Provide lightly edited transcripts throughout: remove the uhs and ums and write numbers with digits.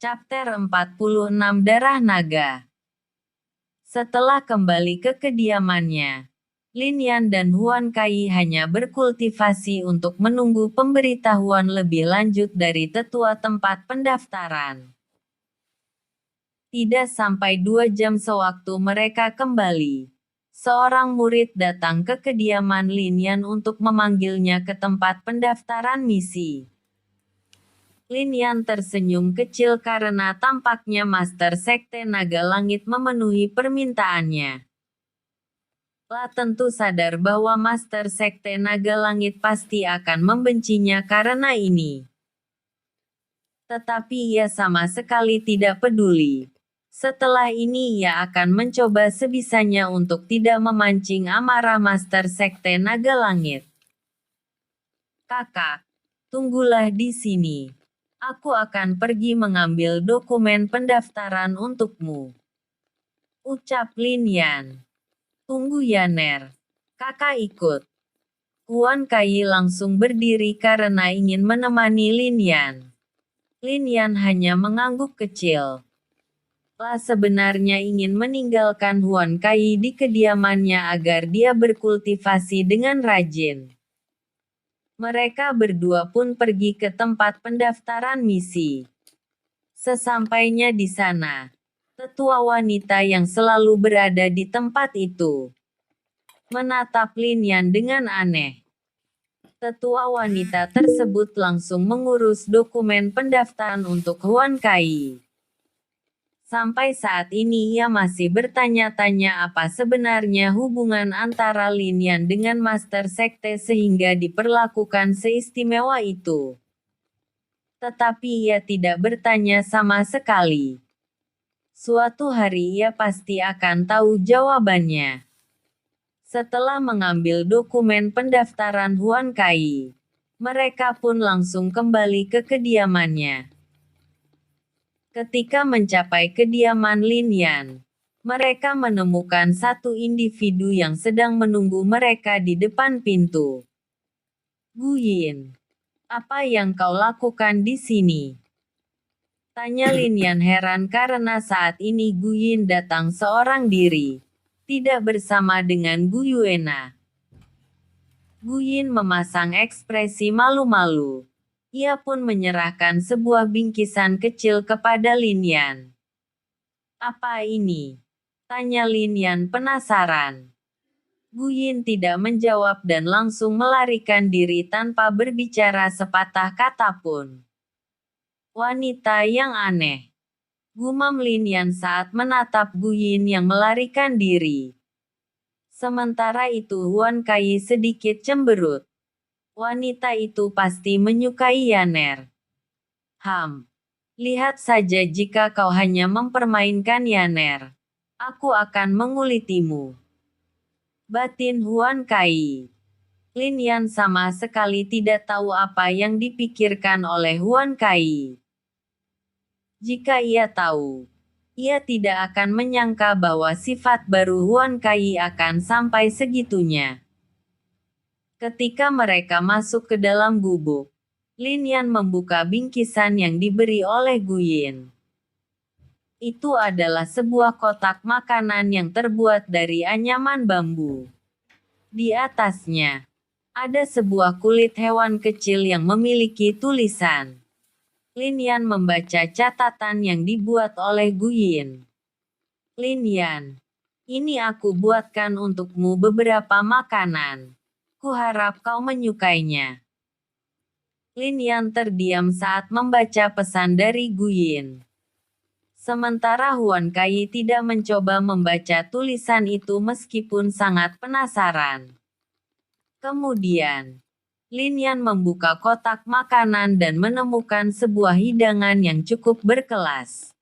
Chapter 46 Darah Naga. Setelah kembali ke kediamannya, Lin Yan dan Huan Kai hanya berkultivasi untuk menunggu pemberitahuan lebih lanjut dari tetua tempat pendaftaran. Tidak sampai 2 jam sewaktu mereka kembali, seorang murid datang ke kediaman Lin Yan untuk memanggilnya ke tempat pendaftaran misi. Lin Yan tersenyum kecil karena tampaknya Master Sekte Naga Langit memenuhi permintaannya. La tentu sadar bahwa Master Sekte Naga Langit pasti akan membencinya karena ini. Tetapi ia sama sekali tidak peduli. Setelah ini ia akan mencoba sebisanya untuk tidak memancing amarah Master Sekte Naga Langit. Kakak, tunggulah di sini. Aku akan pergi mengambil dokumen pendaftaran untukmu. Ucap Lin Yan. Tunggu ya Ner. Kakak ikut. Huan Kai langsung berdiri karena ingin menemani Lin Yan. Lin Yan hanya mengangguk kecil. La sebenarnya ingin meninggalkan Huan Kai di kediamannya agar dia berkultivasi dengan rajin. Mereka berdua pun pergi ke tempat pendaftaran misi. Sesampainya di sana, tetua wanita yang selalu berada di tempat itu menatap Lin Yan dengan aneh. Tetua wanita tersebut langsung mengurus dokumen pendaftaran untuk Huan Kai. Sampai saat ini ia masih bertanya-tanya apa sebenarnya hubungan antara Lin Yan dengan Master Sekte sehingga diperlakukan seistimewa itu. Tetapi ia tidak bertanya sama sekali. Suatu hari ia pasti akan tahu jawabannya. Setelah mengambil dokumen pendaftaran Huan Kai, mereka pun langsung kembali ke kediamannya. Ketika mencapai kediaman Lin Yan, mereka menemukan satu individu yang sedang menunggu mereka di depan pintu. Gu Yin, apa yang kau lakukan di sini? Tanya Lin Yan heran karena saat ini Gu Yin datang seorang diri, tidak bersama dengan Gu Yuena. Gu Yin memasang ekspresi malu-malu. Ia pun menyerahkan sebuah bingkisan kecil kepada Lin Yan. Apa ini? Tanya Lin Yan penasaran. Gu Yin tidak menjawab dan langsung melarikan diri tanpa berbicara sepatah kata pun. Wanita yang aneh. Gumam Lin Yan saat menatap Gu Yin yang melarikan diri. Sementara itu Huan Kai sedikit cemberut. Wanita itu pasti menyukai Yaner. Lihat saja jika kau hanya mempermainkan Yaner. Aku akan mengulitimu. Batin Huan Kai. Lin Yan sama sekali tidak tahu apa yang dipikirkan oleh Huan Kai. Jika ia tahu, ia tidak akan menyangka bahwa sifat baru Huan Kai akan sampai segitunya. Ketika mereka masuk ke dalam gubuk, Lin Yan membuka bingkisan yang diberi oleh Gu Yin. Itu adalah sebuah kotak makanan yang terbuat dari anyaman bambu. Di atasnya, ada sebuah kulit hewan kecil yang memiliki tulisan. Lin Yan membaca catatan yang dibuat oleh Gu Yin. Lin Yan, ini aku buatkan untukmu beberapa makanan. Kuharap kau menyukainya. Lin Yan terdiam saat membaca pesan dari Gu Yin. Sementara Huan Kai tidak mencoba membaca tulisan itu meskipun sangat penasaran. Kemudian, Lin Yan membuka kotak makanan dan menemukan sebuah hidangan yang cukup berkelas.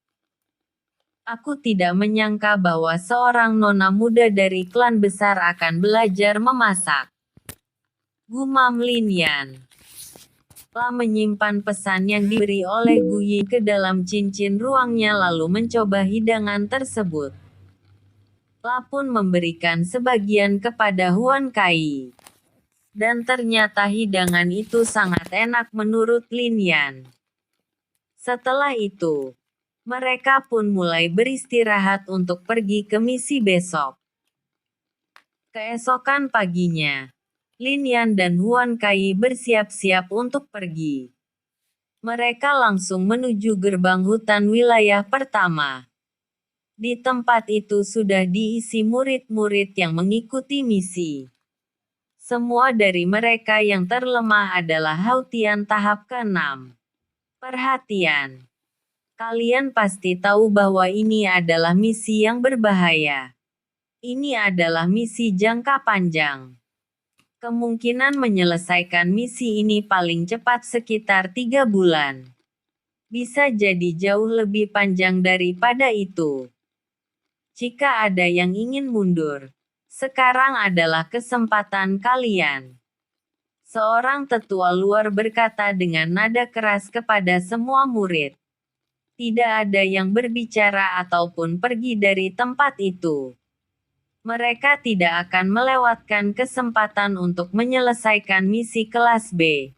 Aku tidak menyangka bahwa seorang nona muda dari klan besar akan belajar memasak. Gumam Lin Yan. La menyimpan pesan yang diberi oleh Gu Yin ke dalam cincin ruangnya lalu mencoba hidangan tersebut. La pun memberikan sebagian kepada Huan Kai. Dan ternyata hidangan itu sangat enak menurut Lin Yan. Setelah itu, Mereka pun mulai beristirahat untuk pergi ke misi besok. Keesokan paginya, Lin Yan dan Huan Kai bersiap-siap untuk pergi. Mereka langsung menuju gerbang hutan wilayah pertama. Di tempat itu sudah diisi murid-murid yang mengikuti misi. Semua dari mereka yang terlemah adalah Hautian tahap ke-6. Perhatian! Kalian pasti tahu bahwa ini adalah misi yang berbahaya. Ini adalah misi jangka panjang. Kemungkinan menyelesaikan misi ini paling cepat sekitar 3 bulan. Bisa jadi jauh lebih panjang daripada itu. Jika ada yang ingin mundur, sekarang adalah kesempatan kalian. Seorang tetua luar berkata dengan nada keras kepada semua murid. Tidak ada yang berbicara ataupun pergi dari tempat itu. Mereka tidak akan melewatkan kesempatan untuk menyelesaikan misi kelas B.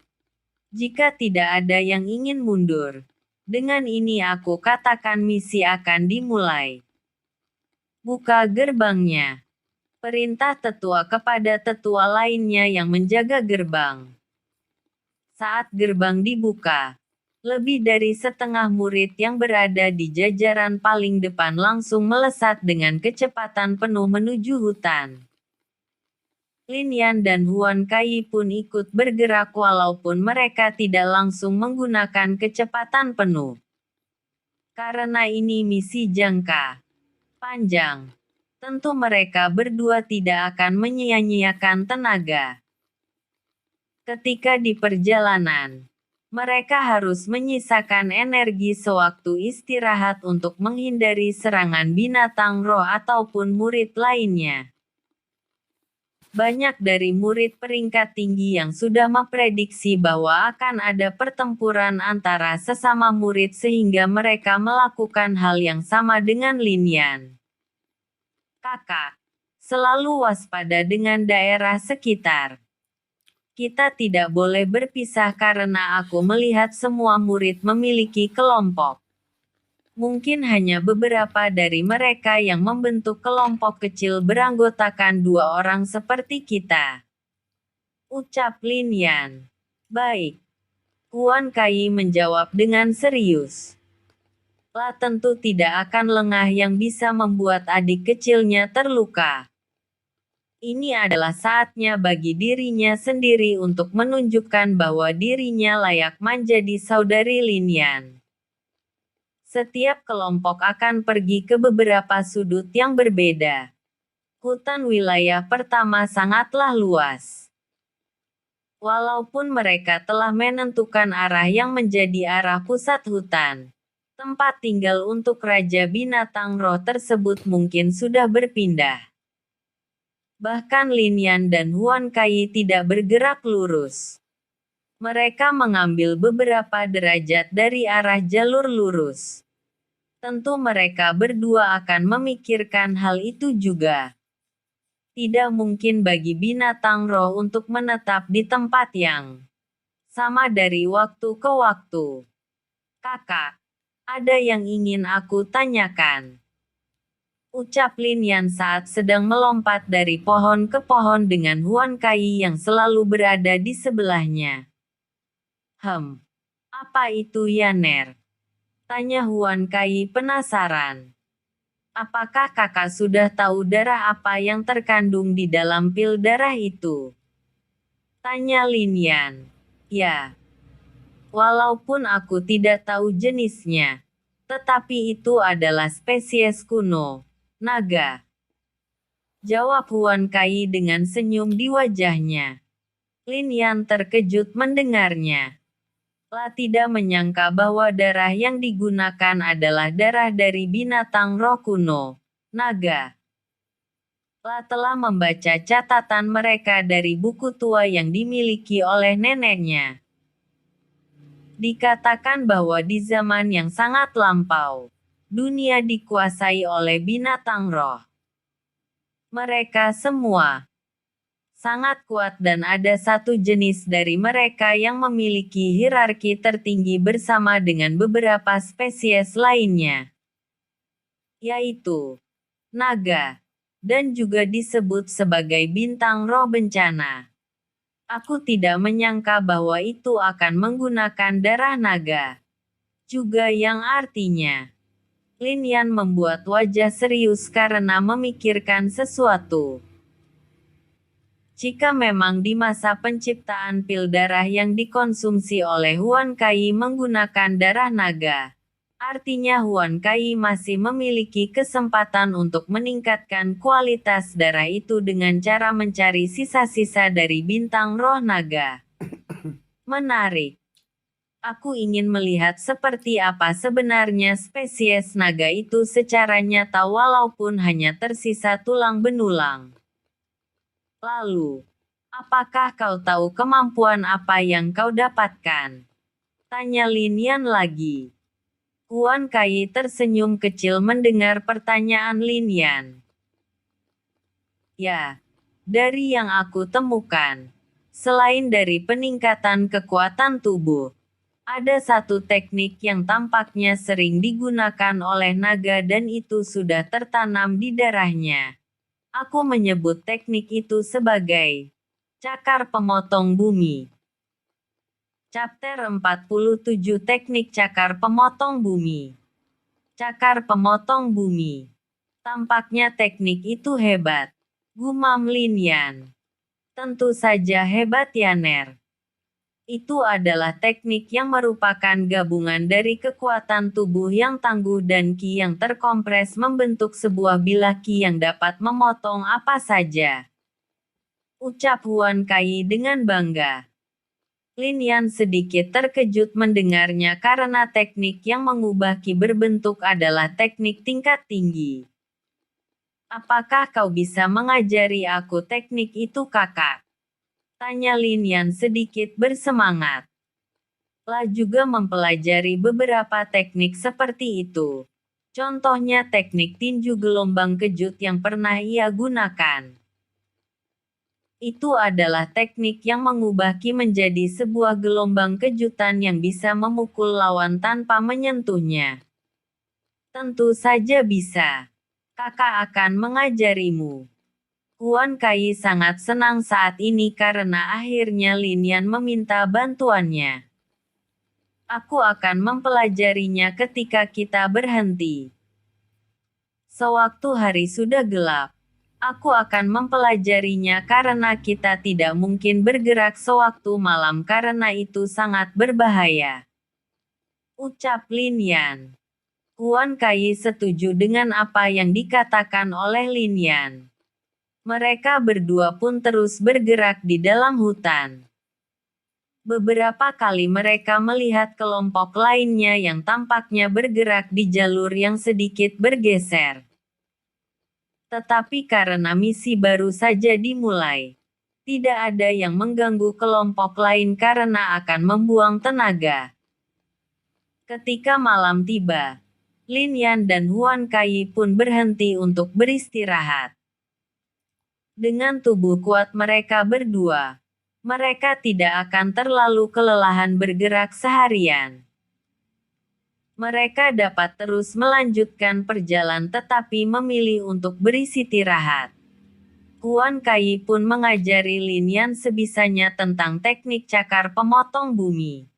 Jika tidak ada yang ingin mundur, dengan ini aku katakan misi akan dimulai. Buka gerbangnya. Perintah tetua kepada tetua lainnya yang menjaga gerbang. Saat gerbang dibuka, lebih dari setengah murid yang berada di jajaran paling depan langsung melesat dengan kecepatan penuh menuju hutan. Lin Yan dan Huan Kai pun ikut bergerak walaupun mereka tidak langsung menggunakan kecepatan penuh. Karena ini misi jangka panjang, tentu mereka berdua tidak akan menyia-nyiakan tenaga. Ketika di perjalanan, mereka harus menyisakan energi sewaktu istirahat untuk menghindari serangan binatang roh ataupun murid lainnya. Banyak dari murid peringkat tinggi yang sudah memprediksi bahwa akan ada pertempuran antara sesama murid sehingga mereka melakukan hal yang sama dengan Lin Yan. Kakak, selalu waspada dengan daerah sekitar. Kita tidak boleh berpisah karena aku melihat semua murid memiliki kelompok. Mungkin hanya beberapa dari mereka yang membentuk kelompok kecil beranggotakan 2 orang seperti kita. Ucap Lin Yan. Baik. Huan Kai menjawab dengan serius. La tentu tidak akan lengah yang bisa membuat adik kecilnya terluka. Ini adalah saatnya bagi dirinya sendiri untuk menunjukkan bahwa dirinya layak menjadi saudari Lin Yan. Setiap kelompok akan pergi ke beberapa sudut yang berbeda. Hutan wilayah pertama sangatlah luas. Walaupun mereka telah menentukan arah yang menjadi arah pusat hutan, tempat tinggal untuk Raja Binatang Roh tersebut mungkin sudah berpindah. Bahkan Lin Yan dan Huan Kai tidak bergerak lurus. Mereka mengambil beberapa derajat dari arah jalur lurus. Tentu mereka berdua akan memikirkan hal itu juga. Tidak mungkin bagi binatang roh untuk menetap di tempat yang sama dari waktu ke waktu. Kakak, ada yang ingin aku tanyakan. Ucap Lin Yan saat sedang melompat dari pohon ke pohon dengan Huan Kai yang selalu berada di sebelahnya. Apa itu Yaner? Tanya Huan Kai penasaran. Apakah kakak sudah tahu darah apa yang terkandung di dalam pil darah itu? Tanya Lin Yan. Ya. Walaupun aku tidak tahu jenisnya, tetapi itu adalah spesies kuno, naga. Jawab Huan Kai dengan senyum di wajahnya. Lin Yan terkejut mendengarnya. La tidak menyangka bahwa darah yang digunakan adalah darah dari binatang roh kuno, naga. La telah membaca catatan mereka dari buku tua yang dimiliki oleh neneknya. Dikatakan bahwa di zaman yang sangat lampau, dunia dikuasai oleh binatang roh. Mereka semua sangat kuat dan ada satu jenis dari mereka yang memiliki hierarki tertinggi bersama dengan beberapa spesies lainnya, yaitu naga, dan juga disebut sebagai bintang roh bencana. Aku tidak menyangka bahwa itu akan menggunakan darah naga. Juga yang artinya, Lin Yan membuat wajah serius karena memikirkan sesuatu. Jika memang di masa penciptaan pil darah yang dikonsumsi oleh Huan Kai menggunakan darah naga, artinya Huan Kai masih memiliki kesempatan untuk meningkatkan kualitas darah itu dengan cara mencari sisa-sisa dari bintang roh naga. Menarik. Aku ingin melihat seperti apa sebenarnya spesies naga itu secara nyata walaupun hanya tersisa tulang benulang. Lalu, apakah kau tahu kemampuan apa yang kau dapatkan? Tanya Lin Yan lagi. Huan Kai tersenyum kecil mendengar pertanyaan Lin Yan. Ya, dari yang aku temukan, selain dari peningkatan kekuatan tubuh, ada satu teknik yang tampaknya sering digunakan oleh naga dan itu sudah tertanam di darahnya. Aku menyebut teknik itu sebagai cakar pemotong bumi. Chapter 47 Teknik Cakar Pemotong Bumi. Cakar pemotong bumi. Tampaknya teknik itu hebat, gumam Lin Yan. Tentu saja hebat ya Ner. Itu adalah teknik yang merupakan gabungan dari kekuatan tubuh yang tangguh dan ki yang terkompres membentuk sebuah bilah ki yang dapat memotong apa saja. Ucap Huan Kai dengan bangga. Lin Yan sedikit terkejut mendengarnya karena teknik yang mengubah ki berbentuk adalah teknik tingkat tinggi. Apakah kau bisa mengajari aku teknik itu kakak? Tanya Lin Yan sedikit bersemangat. La juga mempelajari beberapa teknik seperti itu. Contohnya teknik tinju gelombang kejut yang pernah ia gunakan. Itu adalah teknik yang mengubah ki menjadi sebuah gelombang kejutan yang bisa memukul lawan tanpa menyentuhnya. Tentu saja bisa. Kakak akan mengajarimu. Huan Kai sangat senang saat ini karena akhirnya Lin Yan meminta bantuannya. Aku akan mempelajarinya ketika kita berhenti. Sewaktu hari sudah gelap, aku akan mempelajarinya karena kita tidak mungkin bergerak sewaktu malam karena itu sangat berbahaya. Ucap Lin Yan. Huan Kai setuju dengan apa yang dikatakan oleh Lin Yan. Mereka berdua pun terus bergerak di dalam hutan. Beberapa kali mereka melihat kelompok lainnya yang tampaknya bergerak di jalur yang sedikit bergeser. Tetapi karena misi baru saja dimulai, tidak ada yang mengganggu kelompok lain karena akan membuang tenaga. Ketika malam tiba, Lin Yan dan Huan Kai pun berhenti untuk beristirahat. Dengan tubuh kuat mereka berdua, mereka tidak akan terlalu kelelahan bergerak seharian. Mereka dapat terus melanjutkan perjalanan tetapi memilih untuk beristirahat. Huan Kai pun mengajari Lin Yan sebisanya tentang teknik cakar pemotong bumi.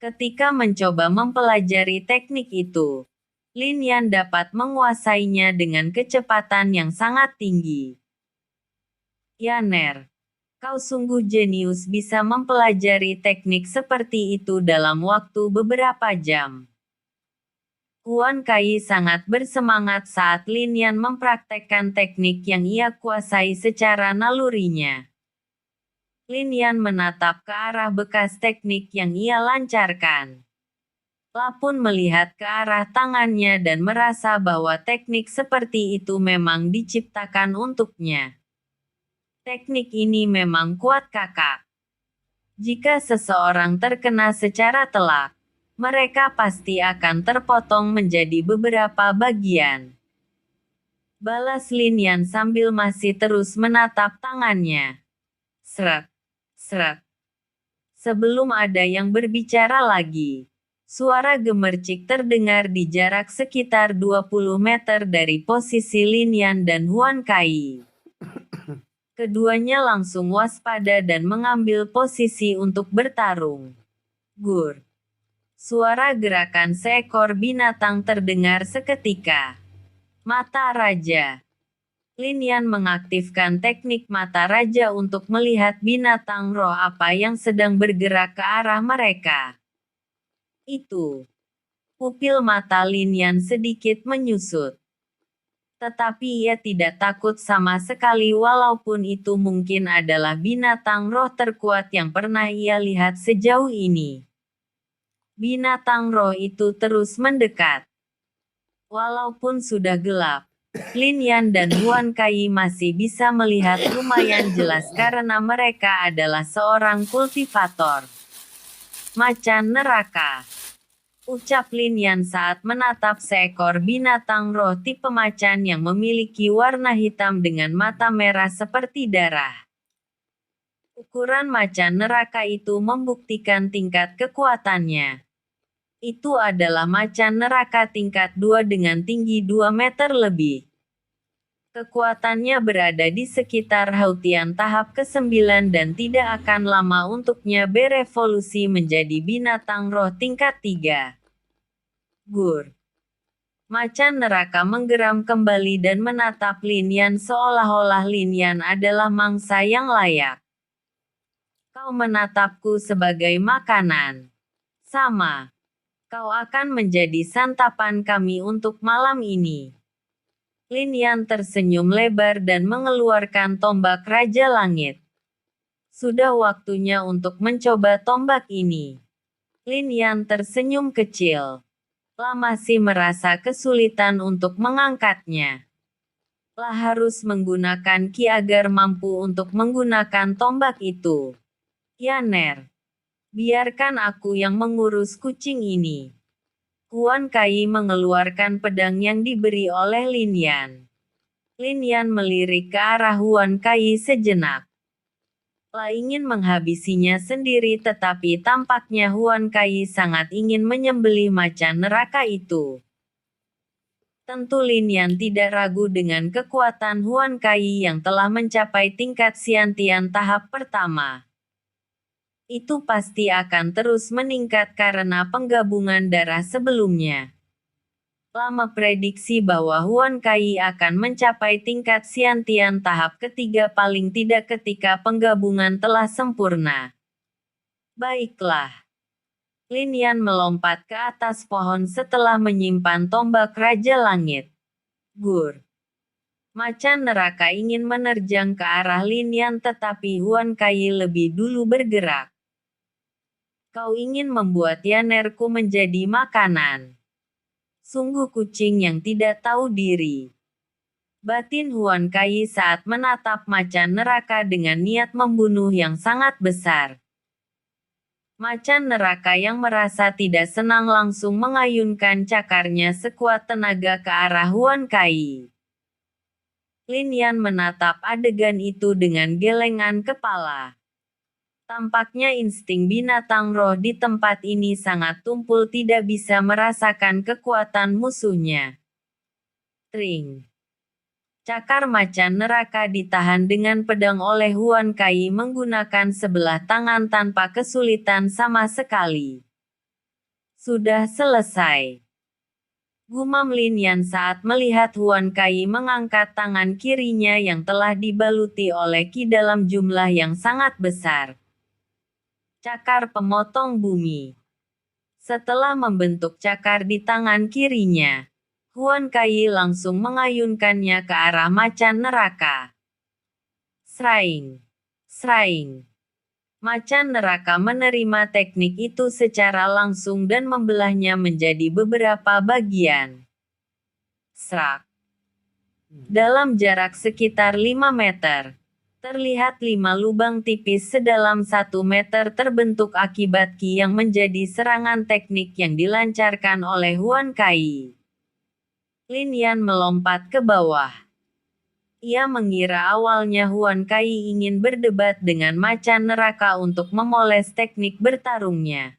Ketika mencoba mempelajari teknik itu, Lin Yan dapat menguasainya dengan kecepatan yang sangat tinggi. Ya Ner, kau sungguh jenius bisa mempelajari teknik seperti itu dalam waktu beberapa jam. Huan Kai sangat bersemangat saat Lin Yan mempraktekkan teknik yang ia kuasai secara nalurinya. Lin Yan menatap ke arah bekas teknik yang ia lancarkan. La pun melihat ke arah tangannya dan merasa bahwa teknik seperti itu memang diciptakan untuknya. Teknik ini memang kuat kakak. Jika seseorang terkena secara telak, mereka pasti akan terpotong menjadi beberapa bagian. balas Lin Yan sambil masih terus menatap tangannya. Seret, seret. Sebelum ada yang berbicara lagi, suara gemercik terdengar di jarak sekitar 20 meter dari posisi Lin Yan dan Huan Kai. Keduanya langsung waspada dan mengambil posisi untuk bertarung. Gur. Suara gerakan seekor binatang terdengar seketika. Mata Raja. Lin Yan mengaktifkan teknik mata raja untuk melihat binatang roh apa yang sedang bergerak ke arah mereka. Itu. Pupil mata Lin Yan sedikit menyusut. Tetapi ia tidak takut sama sekali walaupun itu mungkin adalah binatang roh terkuat yang pernah ia lihat sejauh ini. Binatang roh itu terus mendekat. Walaupun sudah gelap, Lin Yan dan Huan Kai masih bisa melihat lumayan jelas karena mereka adalah seorang kultivator. Macan neraka. Ucap Lin Yan saat menatap seekor binatang roh tipe macan yang memiliki warna hitam dengan mata merah seperti darah. Ukuran macan neraka itu membuktikan tingkat kekuatannya. Itu adalah macan neraka tingkat 2 dengan tinggi 2 meter lebih. Kekuatannya berada di sekitar Hautian tahap ke-9 dan tidak akan lama untuknya berevolusi menjadi binatang roh tingkat 3. Gur. Macan neraka menggeram kembali dan menatap Lin Yan seolah-olah Lin Yan adalah mangsa yang layak. Kau menatapku sebagai makanan. Sama. Kau akan menjadi santapan kami untuk malam ini. Lin Yan tersenyum lebar dan mengeluarkan tombak Raja Langit. Sudah waktunya untuk mencoba tombak ini. Lin Yan tersenyum kecil. Masih merasa kesulitan untuk mengangkatnya. Harus menggunakan ki agar mampu untuk menggunakan tombak itu. Yaner. Biarkan aku yang mengurus kucing ini. Huan Kai mengeluarkan pedang yang diberi oleh Lin Yan. Lin Yan melirik ke arah Huan Kai sejenak. Ingin menghabisinya sendiri tetapi tampaknya Huan Kai sangat ingin menyembelih macan neraka itu. Tentu Lin Yan tidak ragu dengan kekuatan Huan Kai yang telah mencapai tingkat Xiantian tahap pertama. Itu pasti akan terus meningkat karena penggabungan darah sebelumnya. Prediksi bahwa Huan Kai akan mencapai tingkat Xiantian tahap ketiga paling tidak ketika penggabungan telah sempurna. Baiklah. Lin Yan melompat ke atas pohon setelah menyimpan tombak Raja Langit. Gur. Macan neraka ingin menerjang ke arah Lin Yan tetapi Huan Kai lebih dulu bergerak. Kau ingin membuat Yanerku menjadi makanan. Sungguh kucing yang tidak tahu diri. Batin Huan Kai saat menatap macan neraka dengan niat membunuh yang sangat besar. Macan neraka yang merasa tidak senang langsung mengayunkan cakarnya sekuat tenaga ke arah Huan Kai. Lin Yan menatap adegan itu dengan gelengan kepala. Tampaknya insting binatang roh di tempat ini sangat tumpul tidak bisa merasakan kekuatan musuhnya. Tring. Cakar macan neraka ditahan dengan pedang oleh Huan Kai menggunakan sebelah tangan tanpa kesulitan sama sekali. Sudah selesai. Gumam Lin Yan saat melihat Huan Kai mengangkat tangan kirinya yang telah dibaluti oleh ki dalam jumlah yang sangat besar. Cakar pemotong bumi. Setelah membentuk cakar di tangan kirinya, Huan Kai langsung mengayunkannya ke arah macan neraka. Sraing. Sraing. Macan neraka menerima teknik itu secara langsung dan membelahnya menjadi beberapa bagian. Srak. Dalam jarak sekitar 5 meter. Terlihat 5 lubang tipis sedalam 1 meter terbentuk akibat ki yang menjadi serangan teknik yang dilancarkan oleh Huan Kai. Lin Yan melompat ke bawah. Ia mengira awalnya Huan Kai ingin berdebat dengan macan neraka untuk memoles teknik bertarungnya.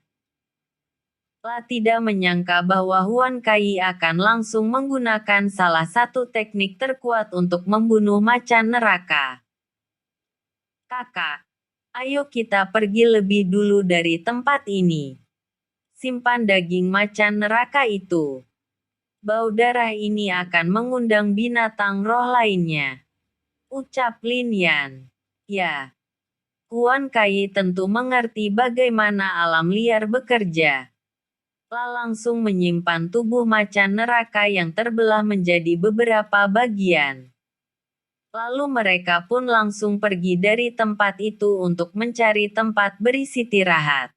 Tidak menyangka bahwa Huan Kai akan langsung menggunakan salah satu teknik terkuat untuk membunuh macan neraka. Kakak, ayo kita pergi lebih dulu dari tempat ini. Simpan daging macan neraka itu. Bau darah ini akan mengundang binatang roh lainnya. Ucap Lin Yan. Ya. Huan Kai tentu mengerti bagaimana alam liar bekerja. Langsung menyimpan tubuh macan neraka yang terbelah menjadi beberapa bagian. Lalu mereka pun langsung pergi dari tempat itu untuk mencari tempat beristirahat.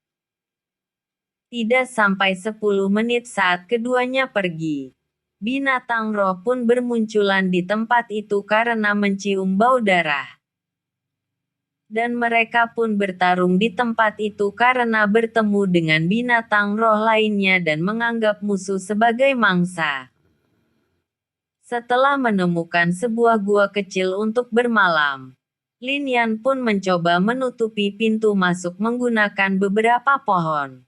Tidak sampai 10 menit saat keduanya pergi. Binatang roh pun bermunculan di tempat itu karena mencium bau darah. Dan mereka pun bertarung di tempat itu karena bertemu dengan binatang roh lainnya dan menganggap musuh sebagai mangsa. Setelah menemukan sebuah gua kecil untuk bermalam, Lin Yan pun mencoba menutupi pintu masuk menggunakan beberapa pohon.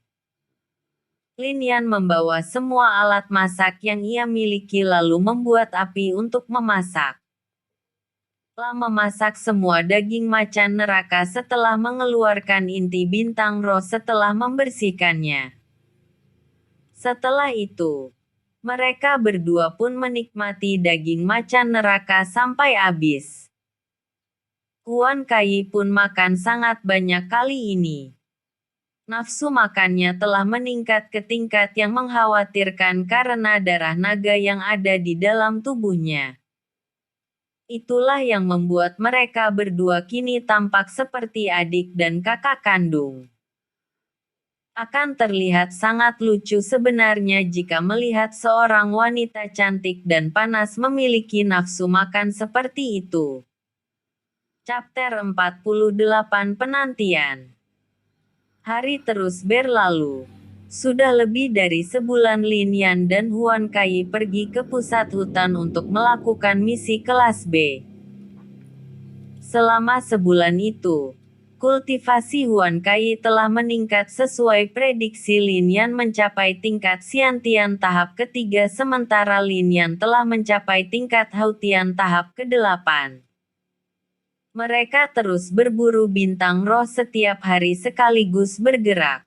Lin Yan membawa semua alat masak yang ia miliki lalu membuat api untuk memasak. Memasak semua daging macan neraka setelah mengeluarkan inti bintang roh setelah membersihkannya. Setelah itu, mereka berdua pun menikmati daging macan neraka sampai habis. Huan Kai pun makan sangat banyak kali ini. Nafsu makannya telah meningkat ke tingkat yang mengkhawatirkan karena darah naga yang ada di dalam tubuhnya. Itulah yang membuat mereka berdua kini tampak seperti adik dan kakak kandung. Akan terlihat sangat lucu sebenarnya jika melihat seorang wanita cantik dan panas memiliki nafsu makan seperti itu. Chapter 48 Penantian. Hari terus berlalu. Sudah lebih dari sebulan Lin Yan dan Huan Kai pergi ke pusat hutan untuk melakukan misi kelas B. Selama sebulan itu, kultivasi Huan Kai telah meningkat sesuai prediksi Lin Yan mencapai tingkat Xiantian tahap ketiga sementara Lin Yan telah mencapai tingkat Hautian tahap ke-8. Mereka terus berburu bintang roh setiap hari sekaligus bergerak.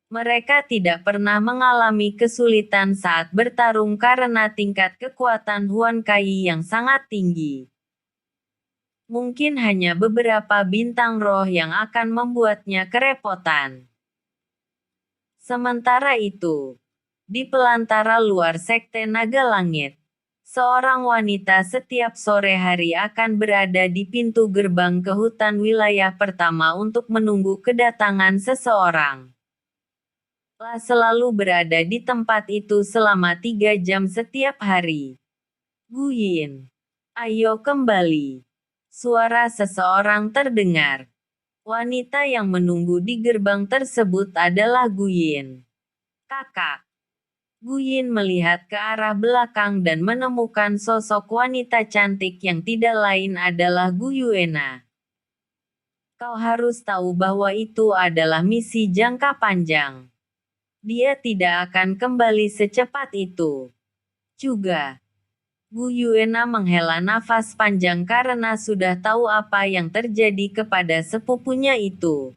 Mereka tidak pernah mengalami kesulitan saat bertarung karena tingkat kekuatan Huan Kai yang sangat tinggi. Mungkin hanya beberapa bintang roh yang akan membuatnya kerepotan. Sementara itu, di pelantara luar Sekte Naga Langit, seorang wanita setiap sore hari akan berada di pintu gerbang ke hutan wilayah pertama untuk menunggu kedatangan seseorang. Selalu berada di tempat itu selama 3 jam setiap hari. Guyin, ayo kembali. Suara seseorang terdengar. Wanita yang menunggu di gerbang tersebut adalah Guyin. Kakak. Guyin melihat ke arah belakang dan menemukan sosok wanita cantik yang tidak lain adalah Gu Yuena. Kau harus tahu bahwa itu adalah misi jangka panjang. Dia tidak akan kembali secepat itu. Juga, Gu Yuena menghela nafas panjang karena sudah tahu apa yang terjadi kepada sepupunya itu.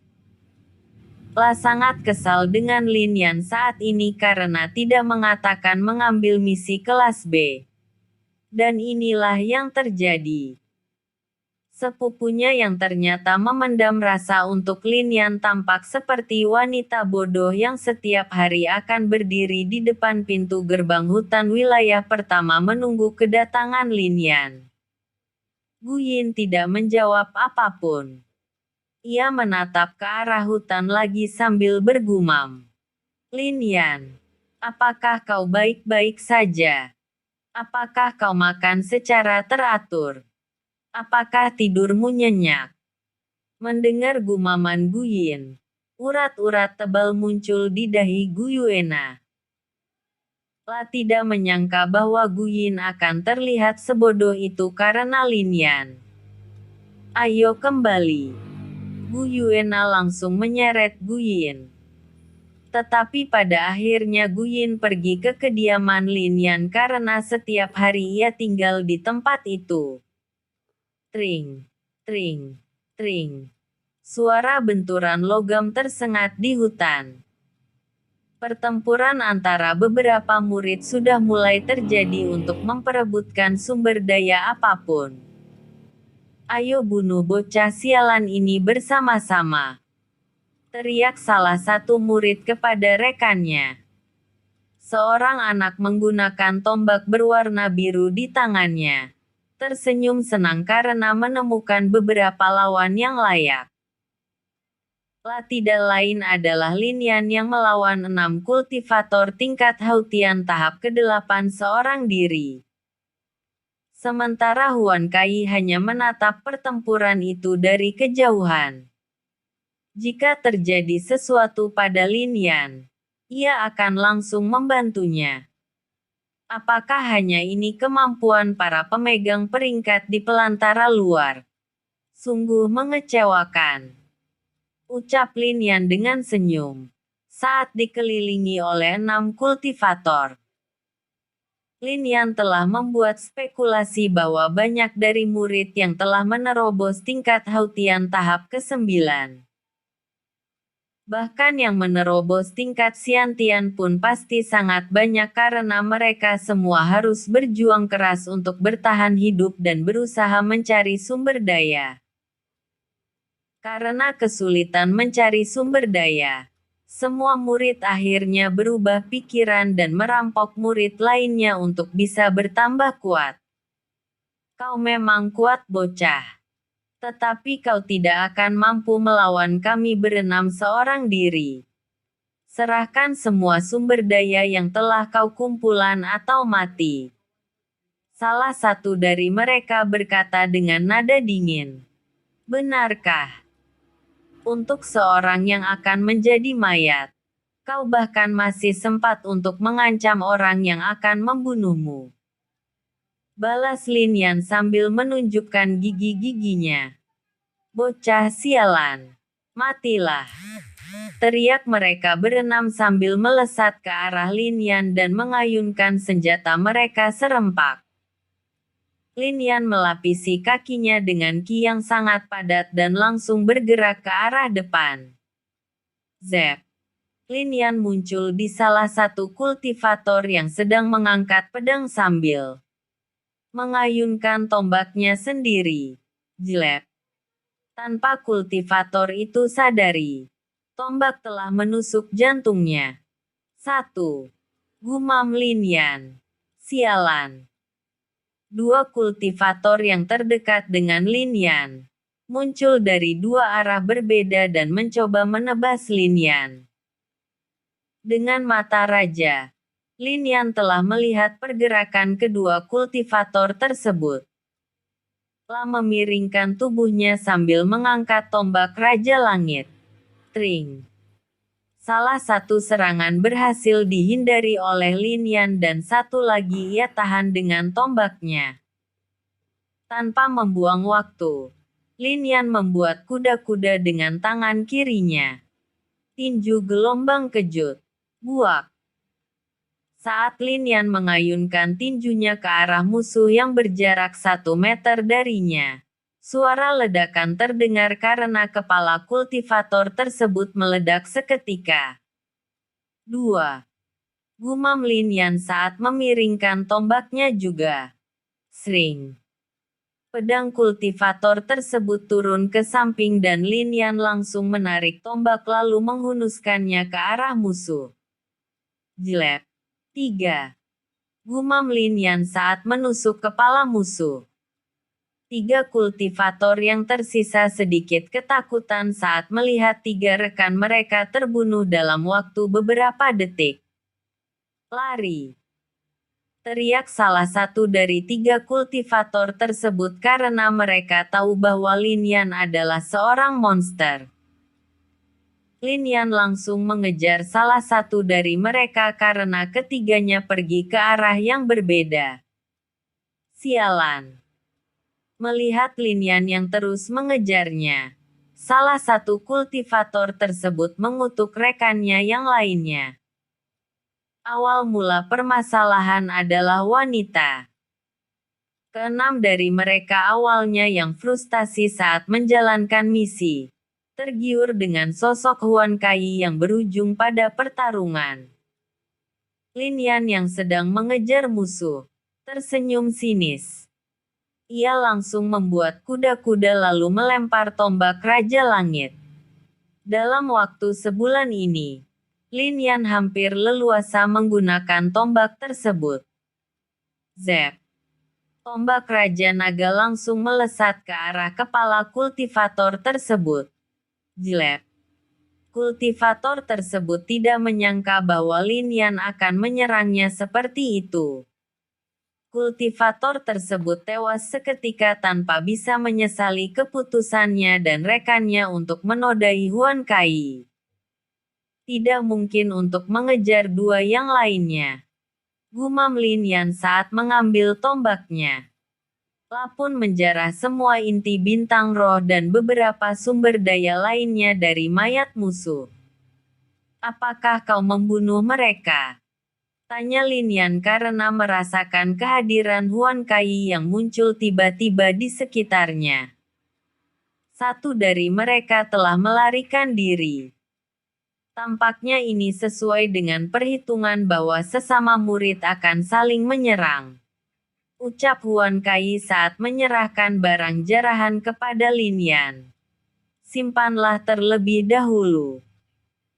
Sangat kesal dengan Lin Yan saat ini karena tidak mengatakan mengambil misi kelas B. Dan inilah yang terjadi. Sepupunya yang ternyata memendam rasa untuk Lin Yan tampak seperti wanita bodoh yang setiap hari akan berdiri di depan pintu gerbang hutan wilayah pertama menunggu kedatangan Lin Yan. Guyin tidak menjawab apapun. Ia menatap ke arah hutan lagi sambil bergumam. Lin Yan, apakah kau baik-baik saja? Apakah kau makan secara teratur? Apakah tidurmu nyenyak? Mendengar gumaman Guyin, urat-urat tebal muncul di dahi Gu Yuena. La tidak menyangka bahwa Guyin akan terlihat sebodoh itu karena Lin Yan. Ayo kembali. Gu Yuena langsung menyeret Guyin. Tetapi pada akhirnya Guyin pergi ke kediaman Lin Yan karena setiap hari ia tinggal di tempat itu. Tring, tring, tring. Suara benturan logam tersengat di hutan. Pertempuran antara beberapa murid sudah mulai terjadi untuk memperebutkan sumber daya apapun. Ayo bunuh bocah sialan ini bersama-sama. Teriak salah satu murid kepada rekannya. Seorang anak menggunakan tombak berwarna biru di tangannya. Tersenyum senang karena menemukan beberapa lawan yang layak. La tidak lain adalah Lin Yan yang melawan 6 kultivator tingkat Hautian tahap ke-8 seorang diri. Sementara Huan Kai hanya menatap pertempuran itu dari kejauhan. Jika terjadi sesuatu pada Lin Yan, ia akan langsung membantunya. Apakah hanya ini kemampuan para pemegang peringkat di pelantara luar? Sungguh mengecewakan. Ucap Lin Yan dengan senyum. Saat dikelilingi oleh 6 kultivator. Lin Yan telah membuat spekulasi bahwa banyak dari murid yang telah menerobos tingkat Hautian tahap ke-9. Bahkan yang menerobos tingkat Xiantian pun pasti sangat banyak karena mereka semua harus berjuang keras untuk bertahan hidup dan berusaha mencari sumber daya. Karena kesulitan mencari sumber daya, semua murid akhirnya berubah pikiran dan merampok murid lainnya untuk bisa bertambah kuat. Kau memang kuat bocah. Tetapi kau tidak akan mampu melawan kami berenam seorang diri. Serahkan semua sumber daya yang telah kau kumpulan atau mati. Salah satu dari mereka berkata dengan nada dingin. Benarkah? Untuk seorang yang akan menjadi mayat, kau bahkan masih sempat untuk mengancam orang yang akan membunuhmu. Balas Lin Yan sambil menunjukkan gigi-giginya. Bocah sialan. Matilah. Teriak mereka berenam sambil melesat ke arah Lin Yan dan mengayunkan senjata mereka serempak. Lin Yan melapisi kakinya dengan ki yang sangat padat dan langsung bergerak ke arah depan. Zep. Lin Yan muncul di salah satu kultivator yang sedang mengangkat pedang sambil mengayunkan tombaknya sendiri. Jelek. Tanpa kultivator itu sadari, tombak telah menusuk jantungnya. 1. Gumam Lin Yan. Sialan. 2 kultivator yang terdekat dengan Lin Yan muncul dari 2 arah berbeda dan mencoba menebas Lin Yan. Dengan mata raja, Lin Yan telah melihat pergerakan kedua kultivator tersebut. La memiringkan tubuhnya sambil mengangkat tombak Raja Langit. Tring. Salah satu serangan berhasil dihindari oleh Lin Yan dan satu lagi ia tahan dengan tombaknya. Tanpa membuang waktu, Lin Yan membuat kuda-kuda dengan tangan kirinya. Tinju gelombang kejut. Buak. Saat Lin Yan mengayunkan tinjunya ke arah musuh yang berjarak 1 meter darinya, suara ledakan terdengar karena kepala kultivator tersebut meledak seketika. 2. Gumam Lin Yan saat memiringkan tombaknya juga. Sring. Pedang kultivator tersebut turun ke samping dan Lin Yan langsung menarik tombak lalu menghunuskannya ke arah musuh. Jelek. 3. Gumam Lin Yan saat menusuk kepala musuh. 3 kultivator yang tersisa sedikit ketakutan saat melihat 3 rekan mereka terbunuh dalam waktu beberapa detik. Lari. Teriak salah satu dari 3 kultivator tersebut karena mereka tahu bahwa Lin Yan adalah seorang monster. Lin Yan langsung mengejar salah satu dari mereka karena ketiganya pergi ke arah yang berbeda. Sialan. Melihat Lin Yan yang terus mengejarnya, salah satu kultivator tersebut mengutuk rekannya yang lainnya. Awal mula permasalahan adalah wanita. Keenam dari mereka awalnya yang frustasi saat menjalankan misi, tergiur dengan sosok Huan Kai yang berujung pada pertarungan. Lin Yan yang sedang mengejar musuh, tersenyum sinis. Ia langsung membuat kuda-kuda lalu melempar tombak Raja Langit. Dalam waktu sebulan ini, Lin Yan hampir leluasa menggunakan tombak tersebut. Zep. Tombak Raja Naga langsung melesat ke arah kepala kultivator tersebut. Jelek. Kultivator tersebut tidak menyangka bahwa Lin Yan akan menyerangnya seperti itu. Kultivator tersebut tewas seketika tanpa bisa menyesali keputusannya dan rekannya untuk menodai Huan Kai. Tidak mungkin untuk mengejar dua yang lainnya. Gumam Lin Yan saat mengambil tombaknya. Lapun menjarah semua inti bintang roh dan beberapa sumber daya lainnya dari mayat musuh. Apakah kau membunuh mereka? Tanya Lin Yan karena merasakan kehadiran Huan Kai yang muncul tiba-tiba di sekitarnya. Satu dari mereka telah melarikan diri. Tampaknya ini sesuai dengan perhitungan bahwa sesama murid akan saling menyerang. Ucap Huan Kai saat menyerahkan barang jarahan kepada Lin Yan. Simpanlah terlebih dahulu.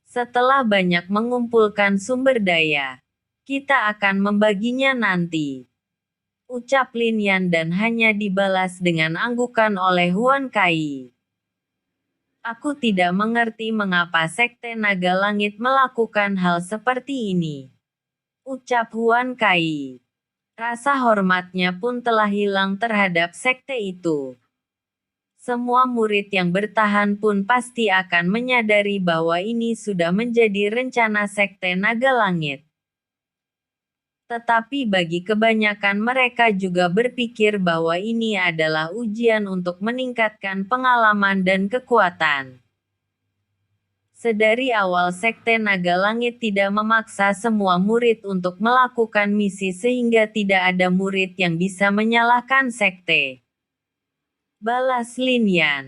Setelah banyak mengumpulkan sumber daya, kita akan membaginya nanti. Ucap Lin Yan dan hanya dibalas dengan anggukan oleh Huan Kai. Aku tidak mengerti mengapa Sekte Naga Langit melakukan hal seperti ini. Ucap Huan Kai. Rasa hormatnya pun telah hilang terhadap sekte itu. Semua murid yang bertahan pun pasti akan menyadari bahwa ini sudah menjadi rencana Sekte Naga Langit. Tetapi bagi kebanyakan mereka juga berpikir bahwa ini adalah ujian untuk meningkatkan pengalaman dan kekuatan. Sedari awal Sekte Naga Langit tidak memaksa semua murid untuk melakukan misi sehingga tidak ada murid yang bisa menyalahkan sekte. Balas Lin Yan.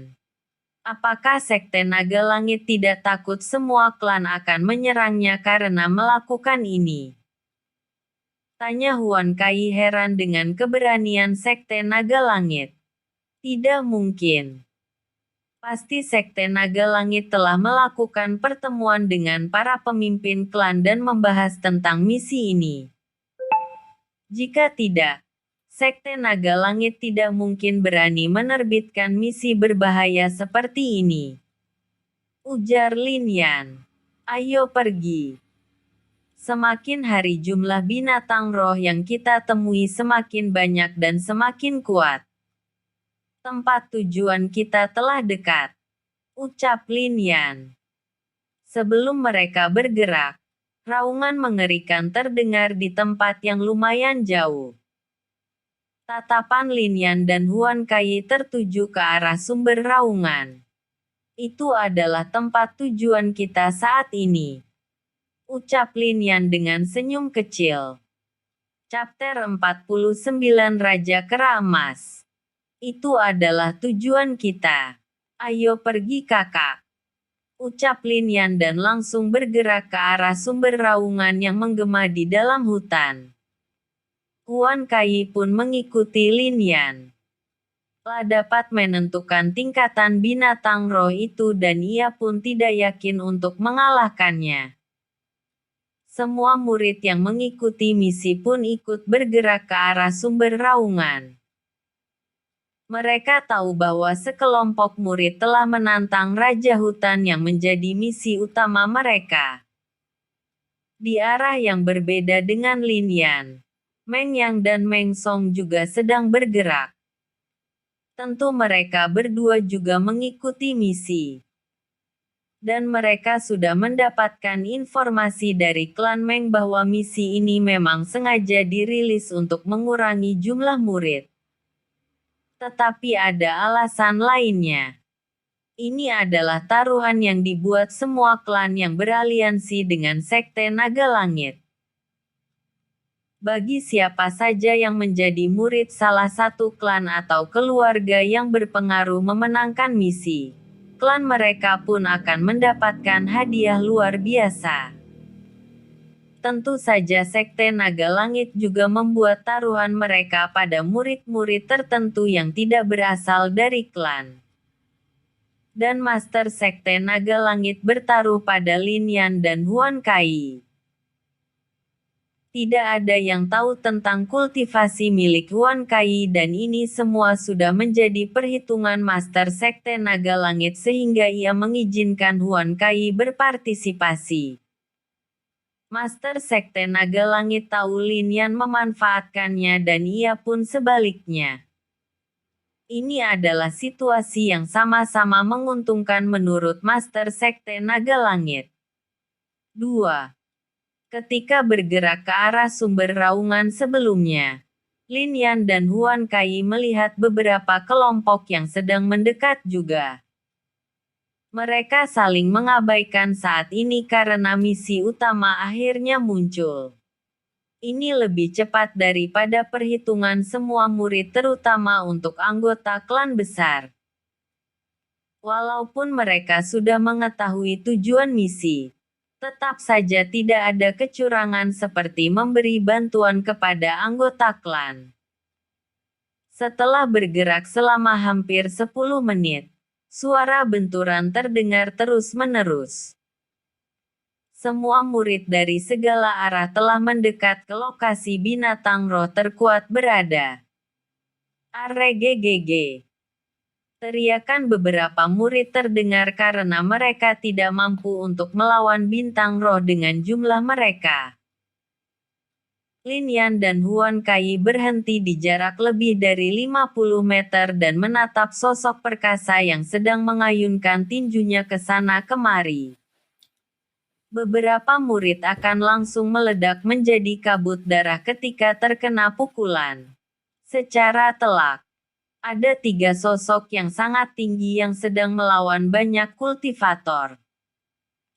Apakah Sekte Naga Langit tidak takut semua klan akan menyerangnya karena melakukan ini? Tanya Huan Kai heran dengan keberanian Sekte Naga Langit. Tidak mungkin. Pasti Sekte Naga Langit telah melakukan pertemuan dengan para pemimpin klan dan membahas tentang misi ini. Jika tidak, Sekte Naga Langit tidak mungkin berani menerbitkan misi berbahaya seperti ini. Ujar Lin Yan. Ayo pergi. Semakin hari jumlah binatang roh yang kita temui semakin banyak dan semakin kuat. Tempat tujuan kita telah dekat. Ucap Lin Yan. Sebelum mereka bergerak, raungan mengerikan terdengar di tempat yang lumayan jauh. Tatapan Lin Yan dan Huan Kai tertuju ke arah sumber raungan. Itu adalah tempat tujuan kita saat ini. Ucap Lin Yan dengan senyum kecil. Chapter 49 Raja Kera Emas. Itu adalah tujuan kita. Ayo pergi kakak. Ucap Lin Yan dan langsung bergerak ke arah sumber raungan yang menggema di dalam hutan. Huan Kai pun mengikuti Lin Yan. Telah dapat menentukan tingkatan binatang roh itu dan ia pun tidak yakin untuk mengalahkannya. Semua murid yang mengikuti misi pun ikut bergerak ke arah sumber raungan. Mereka tahu bahwa sekelompok murid telah menantang Raja Hutan yang menjadi misi utama mereka. Di arah yang berbeda dengan Lin Yan, Meng Yang dan Meng Song juga sedang bergerak. Tentu mereka berdua juga mengikuti misi. Dan mereka sudah mendapatkan informasi dari klan Meng bahwa misi ini memang sengaja dirilis untuk mengurangi jumlah murid. Tetapi ada alasan lainnya. Ini adalah taruhan yang dibuat semua klan yang beraliansi dengan Sekte Naga Langit. Bagi siapa saja yang menjadi murid salah satu klan atau keluarga yang berpengaruh memenangkan misi, klan mereka pun akan mendapatkan hadiah luar biasa. Tentu saja Sekte Naga Langit juga membuat taruhan mereka pada murid-murid tertentu yang tidak berasal dari klan. Dan Master Sekte Naga Langit bertaruh pada Lin Yan dan Huan Kai. Tidak ada yang tahu tentang kultivasi milik Huan Kai dan ini semua sudah menjadi perhitungan Master Sekte Naga Langit sehingga ia mengizinkan Huan Kai berpartisipasi. Master Sekte Naga Langit tahu Lin Yan memanfaatkannya dan ia pun sebaliknya. Ini adalah situasi yang sama-sama menguntungkan menurut Master Sekte Naga Langit. 2. Ketika bergerak ke arah sumber raungan sebelumnya, Lin Yan dan Huan Kai melihat beberapa kelompok yang sedang mendekat juga. Mereka saling mengabaikan saat ini karena misi utama akhirnya muncul. Ini lebih cepat daripada perhitungan semua murid terutama untuk anggota klan besar. Walaupun mereka sudah mengetahui tujuan misi, tetap saja tidak ada kecurangan seperti memberi bantuan kepada anggota klan. Setelah bergerak selama hampir 10 menit, suara benturan terdengar terus-menerus. Semua murid dari segala arah telah mendekat ke lokasi binatang roh terkuat berada. Arregegege. Teriakan beberapa murid terdengar karena mereka tidak mampu untuk melawan bintang roh dengan jumlah mereka. Lin Yan dan Huan Kai berhenti di jarak lebih dari 50 meter dan menatap sosok perkasa yang sedang mengayunkan tinjunya ke sana kemari. Beberapa murid akan langsung meledak menjadi kabut darah ketika terkena pukulan. Secara telak, ada 3 sosok yang sangat tinggi yang sedang melawan banyak kultivator.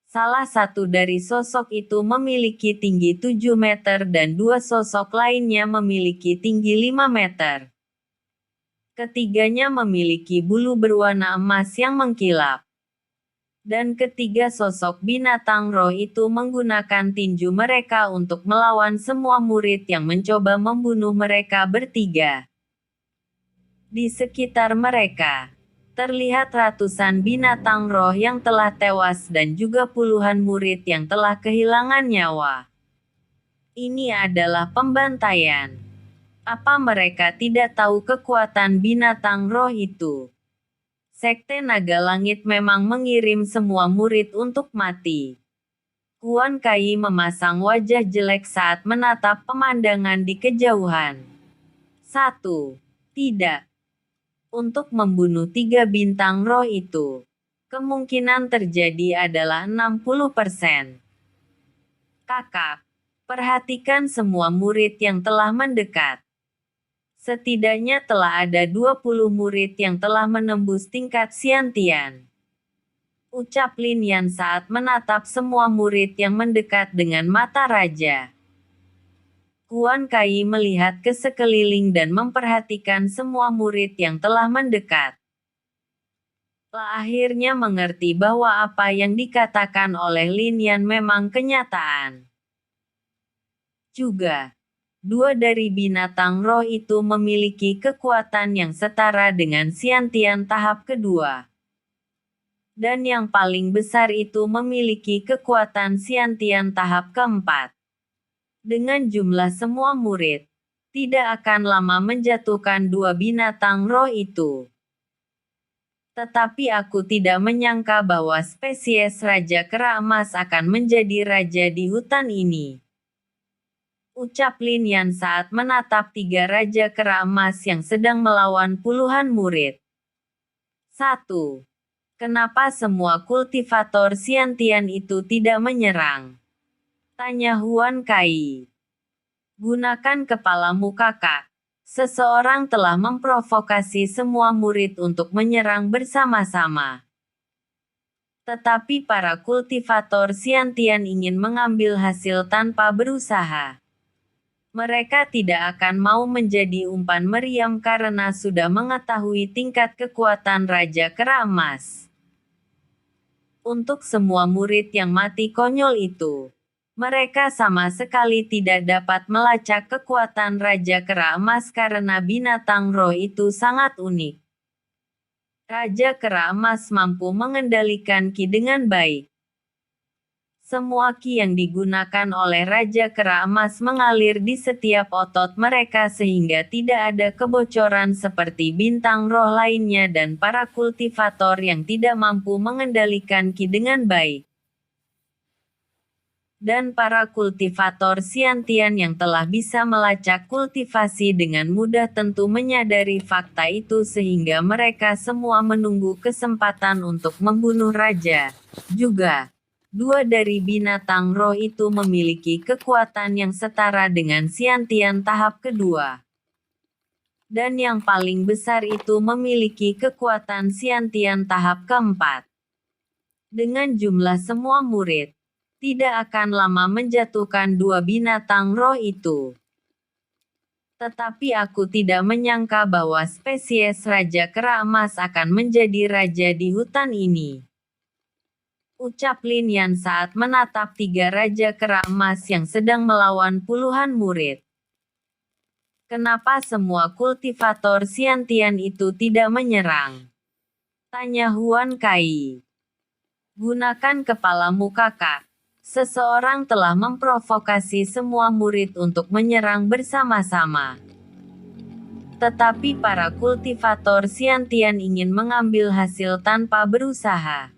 Salah satu dari sosok itu memiliki tinggi 7 meter dan 2 sosok lainnya memiliki tinggi 5 meter. Ketiganya memiliki bulu berwarna emas yang mengkilap. Dan ketiga sosok binatang roh itu menggunakan tinju mereka untuk melawan semua murid yang mencoba membunuh mereka bertiga. Di sekitar mereka, terlihat ratusan binatang roh yang telah tewas dan juga puluhan murid yang telah kehilangan nyawa. Ini adalah pembantaian. Apa mereka tidak tahu kekuatan binatang roh itu? Sekte Naga Langit memang mengirim semua murid untuk mati. Huan Kai memasang wajah jelek saat menatap pemandangan di kejauhan. 1. Tidak. Untuk membunuh 3 bintang roh itu, kemungkinan terjadi adalah 60%. Kakak, perhatikan semua murid yang telah mendekat. Setidaknya telah ada 20 murid yang telah menembus tingkat Xiantian. Ucap Lin Yan saat menatap semua murid yang mendekat dengan mata raja. Huan Kai melihat ke sekeliling dan memperhatikan semua murid yang telah mendekat. Akhirnya mengerti bahwa apa yang dikatakan oleh Lin Yan memang kenyataan. Juga, 2 dari binatang roh itu memiliki kekuatan yang setara dengan Xiantian tahap kedua. Dan yang paling besar itu memiliki kekuatan Xiantian tahap keempat. Dengan jumlah semua murid, tidak akan lama menjatuhkan 2 binatang roh itu. Tetapi aku tidak menyangka bahwa spesies Raja Kera Emas akan menjadi raja di hutan ini. Ucap Lin Yan saat menatap 3 Raja Kera Emas yang sedang melawan puluhan murid. 1. Kenapa semua kultivator Xiantian itu tidak menyerang? Tanya Huan Kai. Gunakan kepalamu kakak. Seseorang telah memprovokasi semua murid untuk menyerang bersama-sama. Tetapi para kultivator Xiantian ingin mengambil hasil tanpa berusaha. Mereka tidak akan mau menjadi umpan meriam karena sudah mengetahui tingkat kekuatan Raja Kera Emas. Untuk semua murid yang mati konyol itu, mereka sama sekali tidak dapat melacak kekuatan Raja Kera Emas karena binatang roh itu sangat unik. Raja Kera Emas mampu mengendalikan Ki dengan baik. Semua Ki yang digunakan oleh Raja Kera Emas mengalir di setiap otot mereka sehingga tidak ada kebocoran seperti bintang roh lainnya dan para kultivator yang tidak mampu mengendalikan Ki dengan baik. Dan para kultivator Xiantian yang telah bisa melacak kultivasi dengan mudah tentu menyadari fakta itu sehingga mereka semua menunggu kesempatan untuk membunuh raja. Juga, dua dari binatang roh itu memiliki kekuatan yang setara dengan Xiantian tahap kedua. Dan yang paling besar itu memiliki kekuatan Xiantian tahap keempat. Dengan jumlah semua murid, tidak akan lama menjatuhkan dua binatang roh itu. Tetapi aku tidak menyangka bahwa spesies Raja Kera Emas akan menjadi raja di hutan ini. Ucap Lin Yan saat menatap tiga Raja Kera Emas yang sedang melawan puluhan murid. Kenapa semua kultivator Xiantian itu tidak menyerang? Tanya Huan Kai. Gunakan kepalamu kakak. Seseorang telah memprovokasi semua murid untuk menyerang bersama-sama. Tetapi para kultivator Xiantian ingin mengambil hasil tanpa berusaha.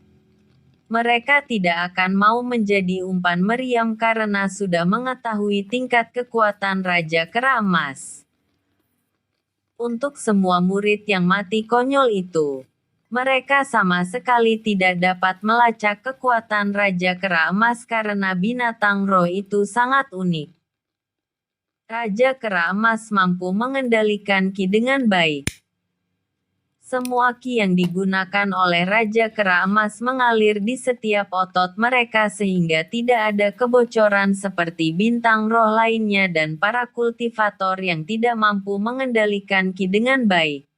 Mereka tidak akan mau menjadi umpan meriam karena sudah mengetahui tingkat kekuatan Raja Kera Emas. Untuk semua murid yang mati konyol itu, mereka sama sekali tidak dapat melacak kekuatan Raja Kera Emas karena binatang roh itu sangat unik. Raja Kera Emas mampu mengendalikan Ki dengan baik. Semua Ki yang digunakan oleh Raja Kera Emas mengalir di setiap otot mereka sehingga tidak ada kebocoran seperti bintang roh lainnya dan para kultivator yang tidak mampu mengendalikan Ki dengan baik.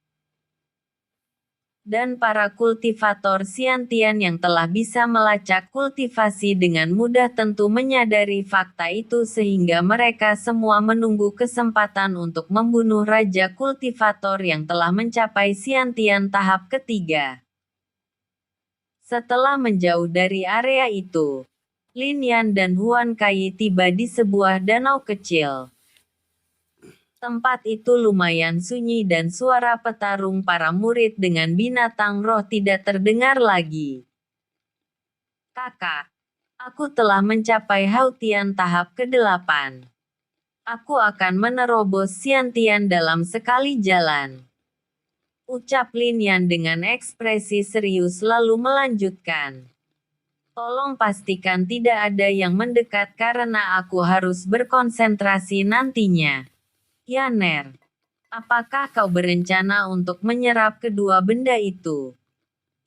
Dan para kultivator Xiantian yang telah bisa melacak kultivasi dengan mudah tentu menyadari fakta itu sehingga mereka semua menunggu kesempatan untuk membunuh Raja Kultivator yang telah mencapai Xiantian tahap ketiga. Setelah menjauh dari area itu, Lin Yan dan Huan Kai tiba di sebuah danau kecil. Tempat itu lumayan sunyi dan suara petarung para murid dengan binatang roh tidak terdengar lagi. Kakak, aku telah mencapai Hautian tahap ke-8. Aku akan menerobos Xiantian dalam sekali jalan. Ucap Lin Yan dengan ekspresi serius lalu melanjutkan. Tolong pastikan tidak ada yang mendekat karena aku harus berkonsentrasi nantinya. Yaner, apakah kau berencana untuk menyerap kedua benda itu?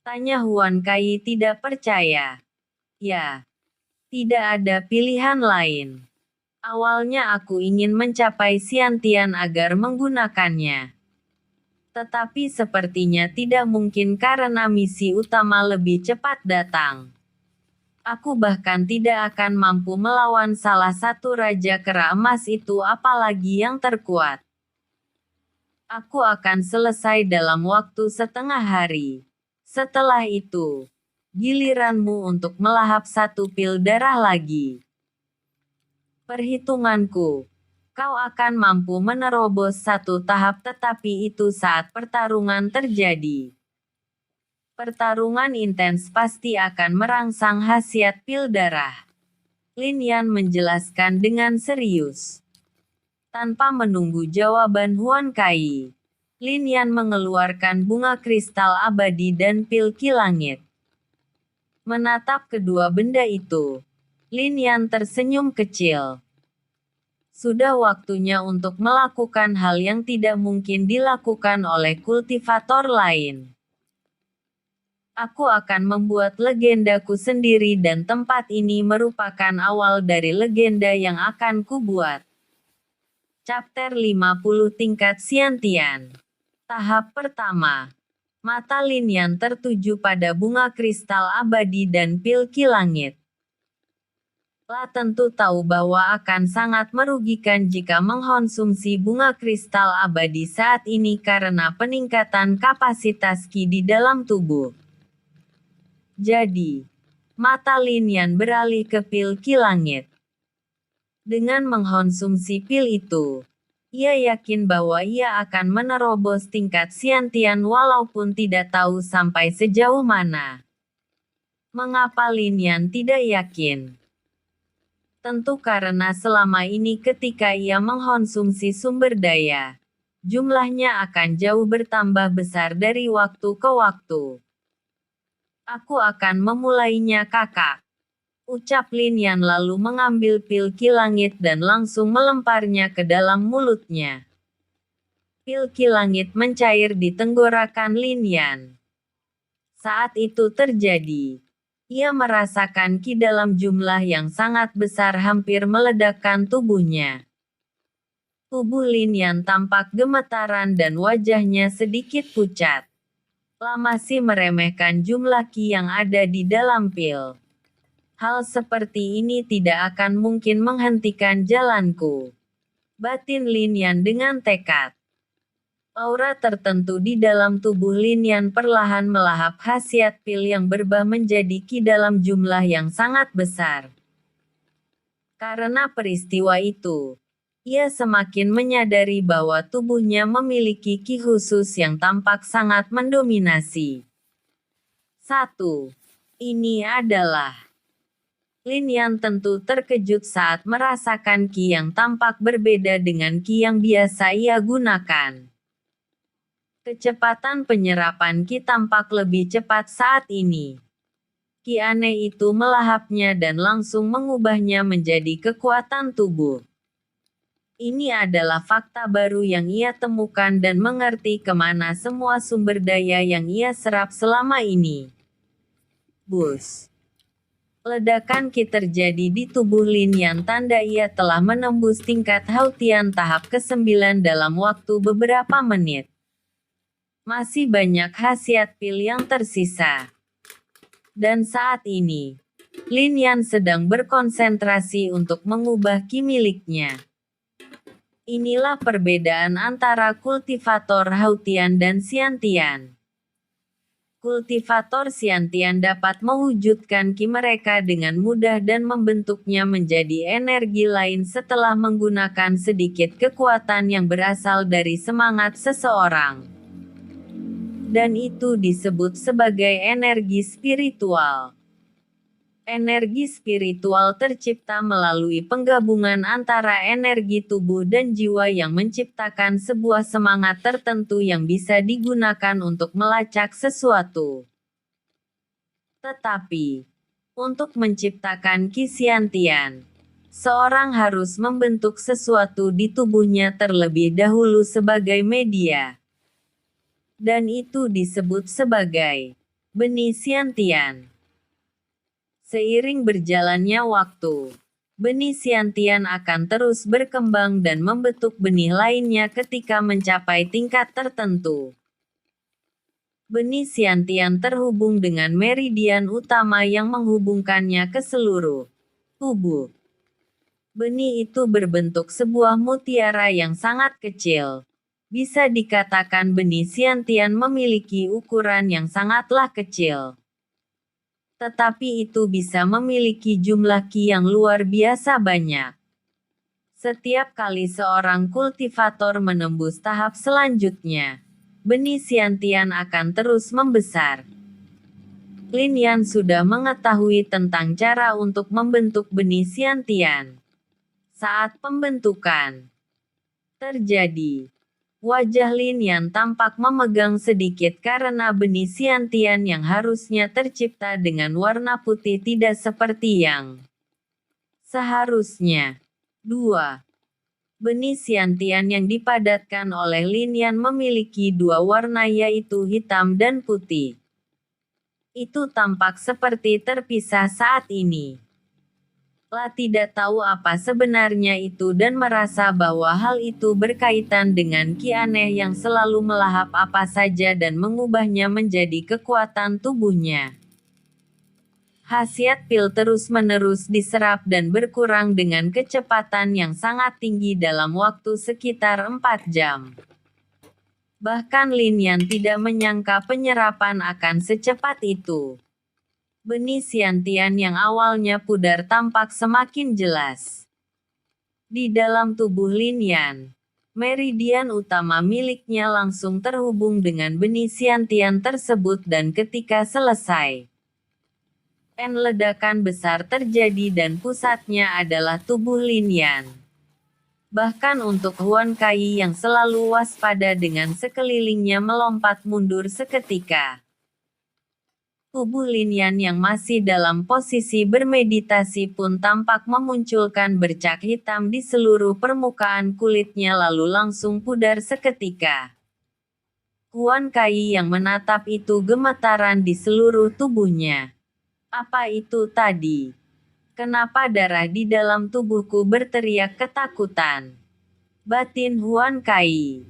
Tanya Huan Kai tidak percaya. Ya, tidak ada pilihan lain. Awalnya aku ingin mencapai Xiantian agar menggunakannya. Tetapi sepertinya tidak mungkin karena misi utama lebih cepat datang. Aku bahkan tidak akan mampu melawan salah satu Raja Kera Emas itu apalagi yang terkuat. Aku akan selesai dalam waktu setengah hari. Setelah itu, giliranmu untuk melahap satu pil darah lagi. Perhitunganku, kau akan mampu menerobos satu tahap tetapi itu saat pertarungan terjadi. Pertarungan intens pasti akan merangsang khasiat pil darah. Lin Yan menjelaskan dengan serius. Tanpa menunggu jawaban Huan Kai, Lin Yan mengeluarkan bunga kristal abadi dan pil ki langit. Menatap kedua benda itu, Lin Yan tersenyum kecil. Sudah waktunya untuk melakukan hal yang tidak mungkin dilakukan oleh kultivator lain. Aku akan membuat legendaku sendiri dan tempat ini merupakan awal dari legenda yang akan kubuat. Chapter 50 Tingkat Xiantian. Tahap pertama. Mata Lin Yan tertuju pada bunga kristal abadi dan pilki langit. La tentu tahu bahwa akan sangat merugikan jika mengkonsumsi bunga kristal abadi saat ini karena peningkatan kapasitas Qi di dalam tubuh. Jadi, mata Lin Yan beralih ke pil Qi langit. Dengan mengkonsumsi pil itu, ia yakin bahwa ia akan menerobos tingkat Xiantian walaupun tidak tahu sampai sejauh mana. Mengapa Lin Yan tidak yakin? Tentu karena selama ini ketika ia mengkonsumsi sumber daya, jumlahnya akan jauh bertambah besar dari waktu ke waktu. Aku akan memulainya kakak. Ucap Lin Yan lalu mengambil pil Qi langit dan langsung melemparnya ke dalam mulutnya. Pil Qi langit mencair di tenggorokan Lin Yan. Saat itu terjadi, ia merasakan Qi dalam jumlah yang sangat besar hampir meledakkan tubuhnya. Tubuh Lin Yan tampak gemetaran dan wajahnya sedikit pucat. La masih meremehkan jumlah Qi yang ada di dalam pil. Hal seperti ini tidak akan mungkin menghentikan jalanku. Batin Lin Yan dengan tekad. Aura tertentu di dalam tubuh Lin Yan perlahan melahap khasiat pil yang berubah menjadi Qi dalam jumlah yang sangat besar. Karena peristiwa itu, ia semakin menyadari bahwa tubuhnya memiliki Qi khusus yang tampak sangat mendominasi. 1. Ini adalah Lin Yan tentu terkejut saat merasakan Qi yang tampak berbeda dengan Qi yang biasa ia gunakan. Kecepatan penyerapan Qi tampak lebih cepat saat ini. Qi aneh itu melahapnya dan langsung mengubahnya menjadi kekuatan tubuh. Ini adalah fakta baru yang ia temukan dan mengerti kemana semua sumber daya yang ia serap selama ini. Bus. Ledakan Qi terjadi di tubuh Lin Yan tanda ia telah menembus tingkat Hautian tahap ke-9 dalam waktu beberapa menit. Masih banyak khasiat pil yang tersisa. Dan saat ini, Lin Yan sedang berkonsentrasi untuk mengubah Qi miliknya. Inilah perbedaan antara kultivator Hautian dan Xiantian. Kultivator Xiantian dapat mewujudkan Qi mereka dengan mudah dan membentuknya menjadi energi lain setelah menggunakan sedikit kekuatan yang berasal dari semangat seseorang. Dan itu disebut sebagai energi spiritual. Energi spiritual tercipta melalui penggabungan antara energi tubuh dan jiwa yang menciptakan sebuah semangat tertentu yang bisa digunakan untuk melacak sesuatu. Tetapi, untuk menciptakan Qi Xiantian, seorang harus membentuk sesuatu di tubuhnya terlebih dahulu sebagai media. Dan itu disebut sebagai benih Xiantian. Seiring berjalannya waktu, benih Xiantian akan terus berkembang dan membentuk benih lainnya ketika mencapai tingkat tertentu. Benih Xiantian terhubung dengan meridian utama yang menghubungkannya ke seluruh tubuh. Benih itu berbentuk sebuah mutiara yang sangat kecil. Bisa dikatakan benih Xiantian memiliki ukuran yang sangatlah kecil. Tetapi itu bisa memiliki jumlah Qi yang luar biasa banyak. Setiap kali seorang kultivator menembus tahap selanjutnya, benih Xiantian akan terus membesar. Lin Yan sudah mengetahui tentang cara untuk membentuk benih Xiantian. Saat pembentukan terjadi, Wajah Lin Yan tampak memegang sedikit karena benih Xiantian yang harusnya tercipta dengan warna putih tidak seperti yang seharusnya. 2. Benih Xiantian yang dipadatkan oleh Lin Yan memiliki dua warna yaitu hitam dan putih. Itu tampak seperti terpisah saat ini. La tidak tahu apa sebenarnya itu dan merasa bahwa hal itu berkaitan dengan ki aneh yang selalu melahap apa saja dan mengubahnya menjadi kekuatan tubuhnya. Khasiat pil terus-menerus diserap dan berkurang dengan kecepatan yang sangat tinggi dalam waktu sekitar 4 jam. Bahkan Lin Yan tidak menyangka penyerapan akan secepat itu. Benih Xiantian yang awalnya pudar tampak semakin jelas. Di dalam tubuh Lin Yan, meridian utama miliknya langsung terhubung dengan benih Xiantian tersebut dan ketika selesai, ledakan besar terjadi dan pusatnya adalah tubuh Lin Yan. Bahkan untuk Huan Kai yang selalu waspada dengan sekelilingnya melompat mundur seketika. Tubuh Lin Yan yang masih dalam posisi bermeditasi pun tampak memunculkan bercak hitam di seluruh permukaan kulitnya lalu langsung pudar seketika. Huan Kai yang menatap itu gemetaran di seluruh tubuhnya. Apa itu tadi? Kenapa darah di dalam tubuhku berteriak ketakutan? Batin Huan Kai.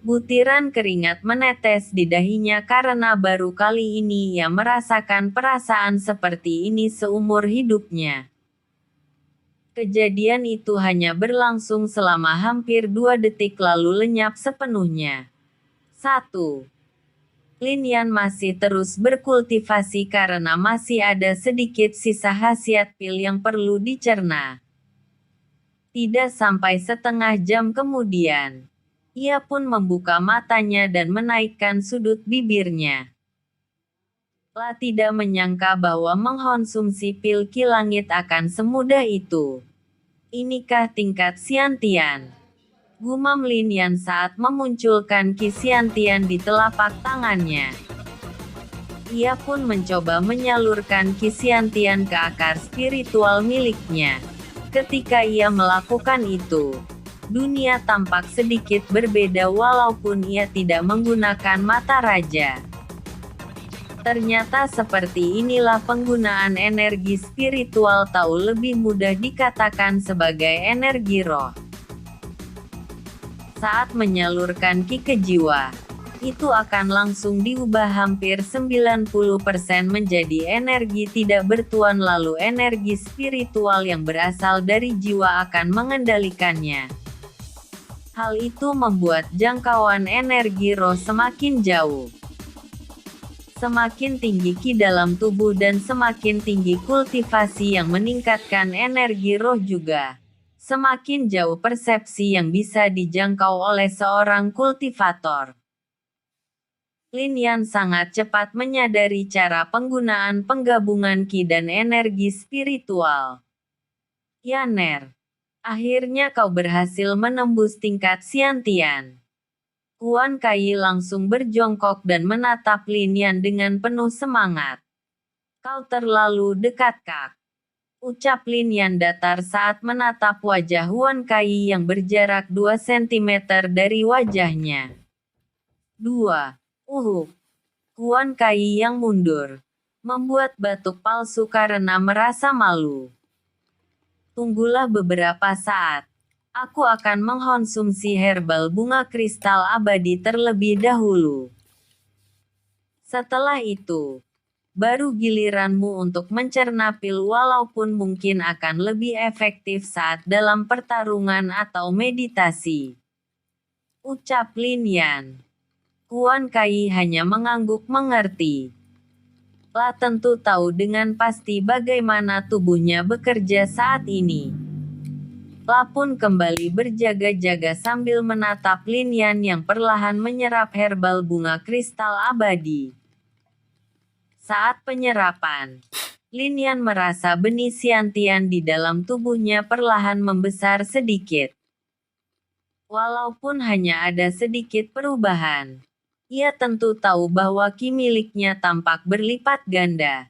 Butiran keringat menetes di dahinya karena baru kali ini ia merasakan perasaan seperti ini seumur hidupnya. Kejadian itu hanya berlangsung selama hampir 2 detik lalu lenyap sepenuhnya. 1. Lin Yan masih terus berkultivasi karena masih ada sedikit sisa khasiat pil yang perlu dicerna. Tidak sampai setengah jam kemudian, ia pun membuka matanya dan menaikkan sudut bibirnya. La tidak menyangka bahwa mengkonsumsi pil ki langit akan semudah itu. Inikah tingkat Xiantian? Gumam Lin Yan saat memunculkan ki Xiantian di telapak tangannya. Ia pun mencoba menyalurkan ki Xiantian ke akar spiritual miliknya. Ketika ia melakukan itu, dunia tampak sedikit berbeda walaupun ia tidak menggunakan mata raja. Ternyata seperti inilah penggunaan energi spiritual atau lebih mudah dikatakan sebagai energi roh. Saat menyalurkan ki ke jiwa, itu akan langsung diubah hampir 90% menjadi energi tidak bertuan lalu energi spiritual yang berasal dari jiwa akan mengendalikannya. Hal itu membuat jangkauan energi roh semakin jauh. Semakin tinggi ki dalam tubuh dan semakin tinggi kultivasi yang meningkatkan energi roh juga, semakin jauh persepsi yang bisa dijangkau oleh seorang kultivator. Lin Yan sangat cepat menyadari cara penggunaan penggabungan ki dan energi spiritual. Yaner, akhirnya kau berhasil menembus tingkat Xiantian. Huan Kai langsung berjongkok dan menatap Lin Yan dengan penuh semangat. Kau terlalu dekat, Kak. Ucap Lin Yan datar saat menatap wajah Huan Kai yang berjarak 2 cm dari wajahnya. 2. Huan Kai yang mundur, membuat batuk palsu karena merasa malu. Tunggulah beberapa saat. Aku akan mengkonsumsi herbal bunga kristal abadi terlebih dahulu. Setelah itu, baru giliranmu untuk mencerna pil walaupun mungkin akan lebih efektif saat dalam pertarungan atau meditasi. Ucap Lin Yan. Huan Kai hanya mengangguk mengerti. La tentu tahu dengan pasti bagaimana tubuhnya bekerja saat ini. La pun kembali berjaga-jaga sambil menatap Lin Yan yang perlahan menyerap herbal bunga kristal abadi. Saat penyerapan, Lin Yan merasa benih Xiantian di dalam tubuhnya perlahan membesar sedikit. Walaupun hanya ada sedikit perubahan, ia tentu tahu bahwa ki miliknya tampak berlipat ganda.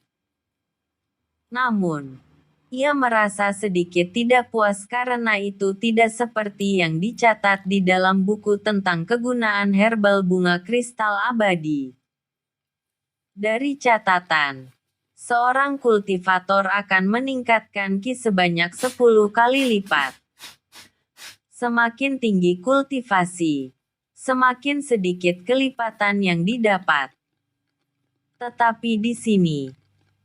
Namun, ia merasa sedikit tidak puas karena itu tidak seperti yang dicatat di dalam buku tentang kegunaan herbal bunga kristal abadi. Dari catatan, seorang kultivator akan meningkatkan ki sebanyak 10 kali lipat. Semakin tinggi kultivasi, semakin sedikit kelipatan yang didapat. Tetapi di sini,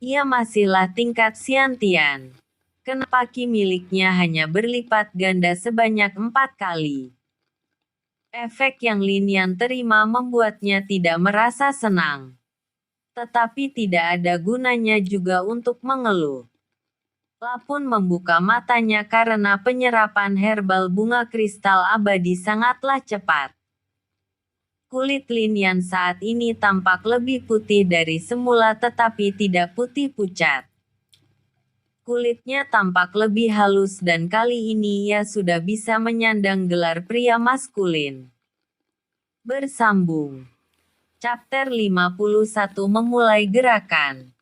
ia masihlah tingkat Xiantian. Kenapa ki miliknya hanya berlipat ganda sebanyak 4 kali? Efek yang Lin Yan terima membuatnya tidak merasa senang. Tetapi tidak ada gunanya juga untuk mengeluh. Lapun membuka matanya karena penyerapan herbal bunga kristal abadi sangatlah cepat. Kulit Lin Yan saat ini tampak lebih putih dari semula tetapi tidak putih pucat. Kulitnya tampak lebih halus dan kali ini ia sudah bisa menyandang gelar pria maskulin. Bersambung. Chapter 51 memulai gerakan.